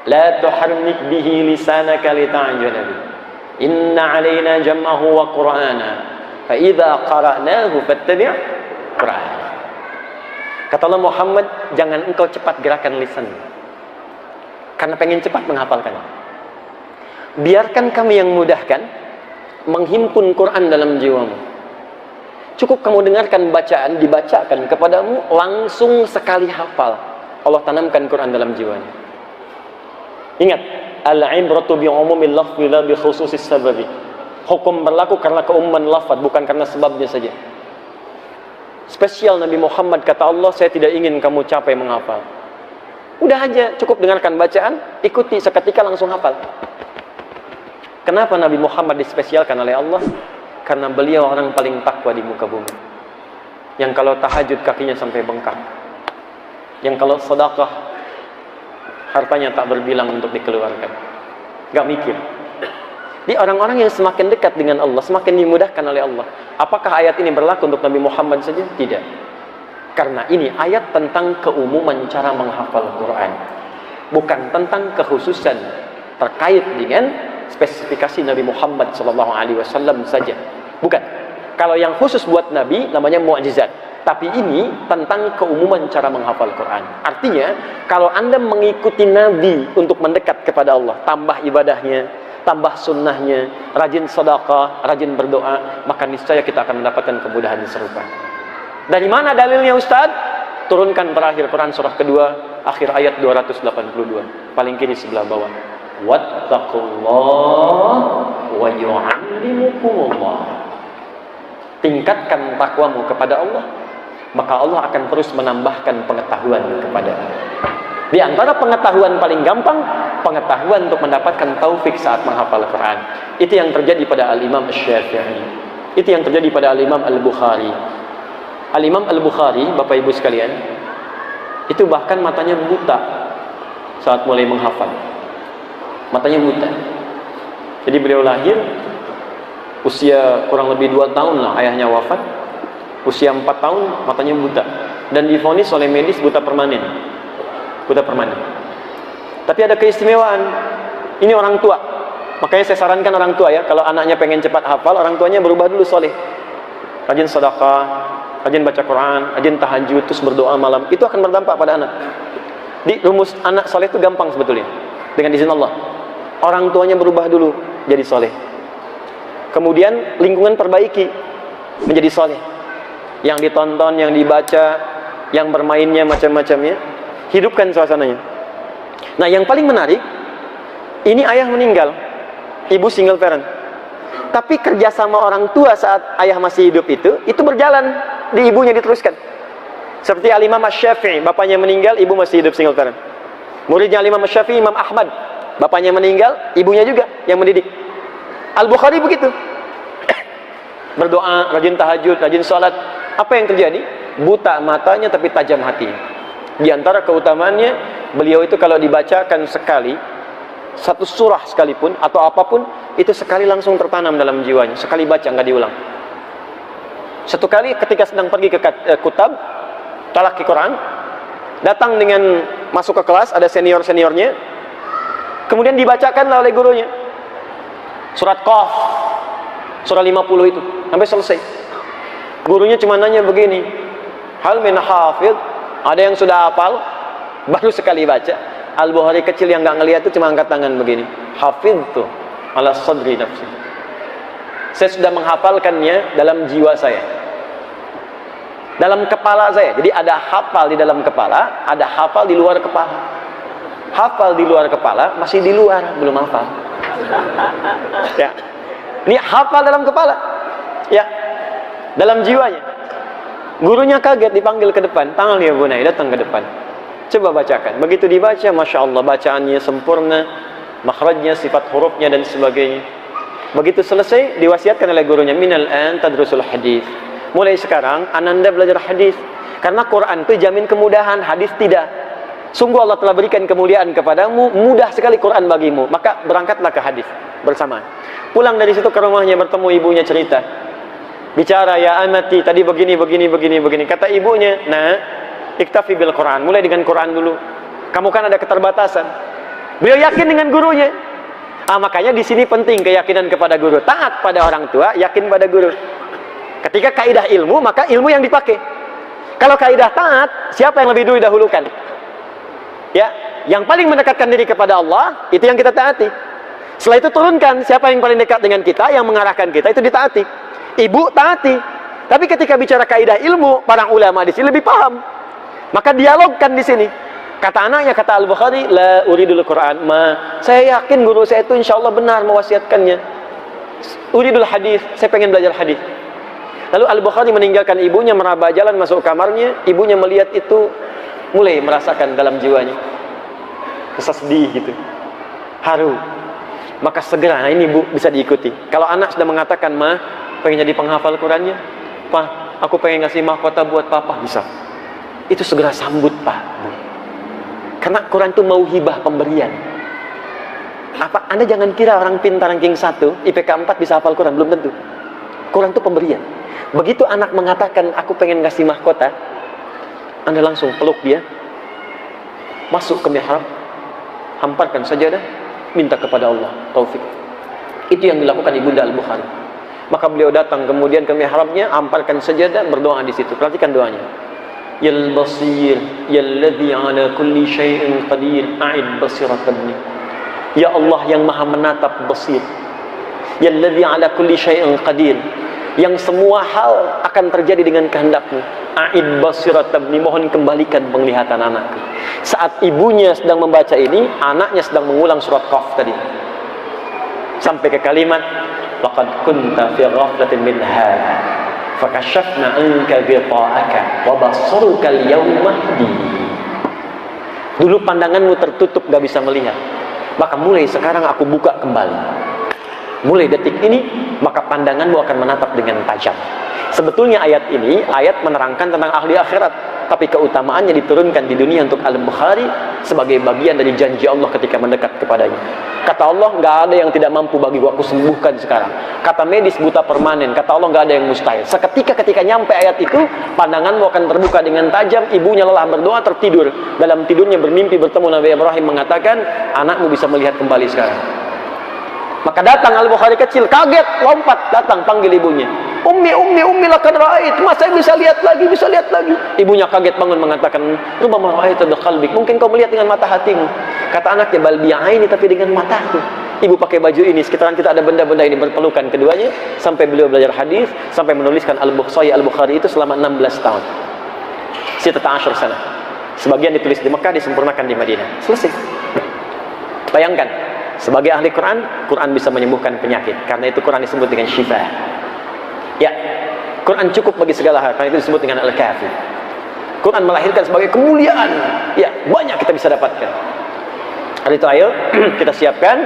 La tuharrik bihi lisanaka lita'jala bihi. Inna 'alaina jam'ahu wa qur'ana. Fa idza qara'nahu fattabi' qur'ana. Kata Allah, Muhammad, jangan engkau cepat gerakan lisan karena pengen cepat menghafalkan. Biarkan kami yang mudahkan menghimpun Quran dalam jiwamu. Cukup kamu dengarkan bacaan, dibacakan kepadamu, langsung sekali hafal. Allah tanamkan Quran dalam jiwanya. Ingat, al-ibratu bi'umumil lafzi la bi khususis sababi. Hukum berlaku karena keumuman lafaz, bukan karena sebabnya saja. Spesial Nabi Muhammad, kata Allah, saya tidak ingin kamu capek menghafal. Udah aja, cukup dengarkan bacaan, ikuti seketika langsung hafal. Kenapa Nabi Muhammad dispesialkan oleh Allah? Karena beliau orang paling takwa di muka bumi. Yang kalau tahajud kakinya sampai bengkak. Yang kalau sedekah hartanya tak berbilang untuk dikeluarkan. Gak mikir. Di orang-orang yang semakin dekat dengan Allah, semakin dimudahkan oleh Allah. Apakah ayat ini berlaku untuk Nabi Muhammad saja? Tidak. Karena ini ayat tentang keumuman cara menghafal Quran. Bukan tentang kekhususan terkait dengan spesifikasi Nabi Muhammad SAW saja. Bukan. Kalau yang khusus buat Nabi namanya mukjizat. Tapi ini tentang keumuman cara menghafal Quran. Artinya, kalau Anda mengikuti Nabi untuk mendekat kepada Allah, tambah ibadahnya, tambah sunnahnya, rajin sedekah, rajin berdoa, maka niscaya kita akan mendapatkan kemudahan serupa. Dari mana dalilnya Ustaz? Turunkan terakhir Quran surah kedua, akhir ayat 282, paling kiri sebelah bawah. Wattaqullah wa yu'allimukumullah. Tingkatkan takwamu kepada Allah, maka Allah akan terus menambahkan pengetahuan kepada Anda. Di antara pengetahuan paling gampang, pengetahuan untuk mendapatkan taufik saat menghafal Quran. Itu yang terjadi pada Al-Imam Asy-Syafi'i. Itu yang terjadi pada Al-Imam Al-Bukhari. Al-Imam Al-Bukhari, Bapak Ibu sekalian, itu bahkan matanya buta saat mulai menghafal. Matanya buta. Jadi beliau lahir usia kurang lebih 2 tahun lah ayahnya wafat. Usia 4 tahun matanya buta dan divonis oleh medis buta permanen. Buta permanen. Tapi ada keistimewaan. Ini orang tua. Makanya saya sarankan orang tua ya, kalau anaknya pengen cepat hafal, orang tuanya berubah dulu soleh. Rajin sedekah, rajin baca Quran, rajin tahajud, terus berdoa malam. Itu akan berdampak pada anak. Di rumus anak soleh itu gampang sebetulnya. Dengan izin Allah. Orang tuanya berubah dulu jadi soleh. Kemudian lingkungan perbaiki menjadi soleh. Yang ditonton, yang dibaca, yang bermainnya macam-macamnya, hidupkan suasananya. Nah, yang paling menarik, ini ayah meninggal, ibu single parent. Tapi kerjasama orang tua saat ayah masih hidup itu berjalan, di ibunya diteruskan. Seperti Al-Imam Asy-Syafi'i, bapaknya meninggal, ibu masih hidup single parent. Muridnya Al-Imam Asy-Syafi'i, Imam Ahmad, bapaknya meninggal, ibunya juga yang mendidik. Al-Bukhari begitu. Berdoa, rajin tahajud, rajin sholat. Apa yang terjadi? Buta matanya tapi tajam hati. Di antara keutamaannya, beliau itu kalau dibacakan sekali, satu surah sekalipun atau apapun, itu sekali langsung tertanam dalam jiwanya. Sekali baca, nggak diulang. Satu kali ketika sedang pergi ke kutab, talaqi Quran, datang dengan masuk ke kelas, ada senior-seniornya, kemudian dibacakanlah oleh gurunya surat Qaf, surah 50 itu, sampai selesai. Gurunya cuma nanya begini, hal min hafidh, ada yang sudah hafal? Baru sekali baca. Al-Bukhari kecil yang nggak ngelihat itu cuma angkat tangan begini, hafidh tuh ala sadri nafsi. Saya sudah menghafalkannya dalam jiwa saya, dalam kepala saya. Jadi ada hafal di dalam kepala, ada hafal di luar kepala. Hafal di luar kepala masih di luar, belum hafal. Ya, ini hafal dalam kepala, ya, dalam jiwanya. Gurunya kaget, dipanggil ke depan, tangan ya bunai, datang ke depan, coba bacakan. Begitu dibaca, masya Allah, bacaannya sempurna, makhrajnya, sifat hurufnya dan sebagainya. Begitu selesai, diwasiatkan oleh gurunya, minal an tadrusul hadis. Mulai sekarang ananda belajar hadis, karena Quran itu jamin kemudahan, hadis tidak. Sungguh Allah telah berikan kemuliaan kepadamu, mudah sekali Quran bagimu, maka berangkatlah ke hadis bersamaan. Pulang dari situ ke rumahnya, bertemu ibunya, cerita, Bicara, ya amati, tadi begini. Kata ibunya, nah, iktafi bil Quran. Mulai dengan Quran dulu. Kamu kan ada keterbatasan. Beliau yakin dengan gurunya. Makanya di sini penting keyakinan kepada guru. Taat pada orang tua, yakin pada guru. Ketika kaidah ilmu, maka ilmu yang dipakai. Kalau kaidah taat, siapa yang lebih dulu dahulukan? Ya, yang paling mendekatkan diri kepada Allah, itu yang kita taati. Setelah itu turunkan, siapa yang paling dekat dengan kita, yang mengarahkan kita, itu ditaati. Ibu taati. Tapi ketika bicara kaidah ilmu, para ulama di sini lebih paham. Maka dialogkan di sini. Kata anaknya, kata Al-Bukhari, la uridul Quran, saya yakin guru saya itu insya Allah benar mewasiatkannya. Uridul hadis, saya pengen belajar hadis. Lalu Al-Bukhari meninggalkan ibunya, meraba jalan masuk kamarnya. Ibunya melihat itu, mulai merasakan dalam jiwanya rasa sedih gitu, haru. Maka segera, nah ini bu, bisa diikuti. Kalau anak sudah mengatakan, pengen jadi penghafal Qurannya, aku pengen ngasih mahkota buat papa, bisa. Itu segera sambut, Pak, Bu. Karena Quran itu mau hibah, pemberian. Anda jangan kira orang pintar ranking 1, IPK 4 bisa hafal Quran, belum tentu. Quran itu pemberian. Begitu anak mengatakan, aku pengen ngasih mahkota, Anda langsung peluk dia, masuk ke mihrab, hamparkan sajadah, minta kepada Allah taufik. Itu yang dilakukan Ibunda Al-Bukhari. Maka beliau datang kemudian ke mihrabnya, hamparkan sajadah, berdoa di situ. Perhatikan doanya. Yal basir, yalladzi ala kulli syai'in qadir, a'id basiratabni. Ya Allah yang maha menatap, basir. Yalladzi ala kulli syai'in qadir, yang semua hal akan terjadi dengan kehendak-Mu. A'id basiratabni, mohon kembalikan penglihatan anakku. Saat ibunya sedang membaca ini, anaknya sedang mengulang surat Qaf tadi. Sampai ke kalimat, laqad kunta fi ghaflatin min hadha, fakashafna anka ghita'aka wa basaruka al-yawma hadid. Dulu pandanganmu tertutup, gak bisa melihat. Maka mulai sekarang aku buka kembali. Mulai detik ini, maka pandanganmu akan menatap dengan tajam. Sebetulnya ayat ini, ayat menerangkan tentang ahli akhirat. Tapi keutamaannya diturunkan di dunia untuk Al-Bukhari sebagai bagian dari janji Allah ketika mendekat kepadanya. Kata Allah, nggak ada yang tidak mampu bagiku, aku sembuhkan sekarang. Kata medis, buta permanen. Kata Allah, nggak ada yang mustahil. Seketika ketika nyampe ayat itu, pandanganmu akan terbuka dengan tajam. Ibunya lelah berdoa, tertidur. Dalam tidurnya bermimpi bertemu Nabi Ibrahim, mengatakan, anakmu bisa melihat kembali sekarang. Maka datang Al-Bukhari kecil, kaget, lompat, datang panggil ibunya. Ummi laqad ra'ait, mas saya bisa lihat lagi. Ibunya kaget bangun mengatakan, rubbama ra'aita bi qalbik, mungkin kau melihat dengan mata hatimu. Kata anaknya, bal bi'aini, tapi dengan mataku. Ibu pakai baju ini, sekitaran kita ada benda-benda ini, berpelukan keduanya sampai beliau belajar hadis, sampai menuliskan Al-Bukhari itu selama 16 tahun. Sitata asyar sana. Sebagian ditulis di Mekah, disempurnakan di Madinah. Selesai. Bayangkan, sebagai ahli Quran, Quran bisa menyembuhkan penyakit. Karena itu Quran disebut dengan syifa. Ya, Quran cukup bagi segala hal. Karena itu disebut dengan Al-Kafi. Quran melahirkan sebagai kemuliaan. Ya, banyak kita bisa dapatkan. Hari itu ayo kita siapkan